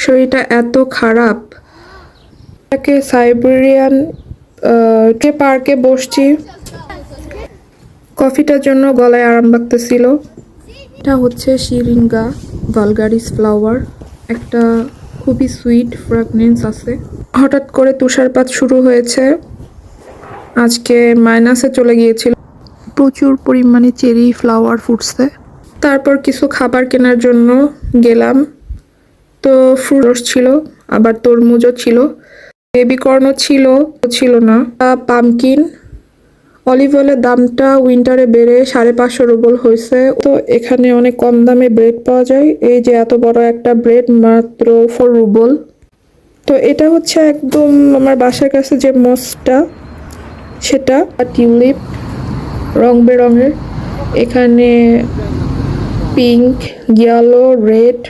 শরীরটা এত খারাপ। তাকে সাইবেরিয়ান যে পার্কে বসছি, কফিটার জন্য গলায় আরাম লাগতেছিল। এটা হচ্ছে শিরিঙ্গা ভালগারিস ফ্লাওয়ার, একটা খুবই সুইট ফ্র্যাগনেন্স আছে। হঠাৎ করে তুষারপাত শুরু হয়েছে, আজকে মাইনাসে চলে গিয়েছিল। প্রচুর পরিমাণে চেরি ফ্লাওয়ার ফুটছে। তারপর কিছু খাবার কেনার জন্য গেলাম, তো ফ্রুট ছিল, আবার তরমুজও ছিল, বেবি কর্নও ছিল না। পামকিন, অলিভ অয়েলের দামটা উইন্টারে বেড়ে 550 রুবল হয়েছে। তো এখানে অনেক কম দামে ব্রেড পাওয়া যায়। এই যে এত বড় একটা ব্রেড মাত্র 4 রুবল। তো এটা হচ্ছে একদম আমার বাসার কাছে যে মসটা, সেটা টিউলিপ রং বেরঙের। এখানে পিঙ্ক, ইয়েলো, রেড,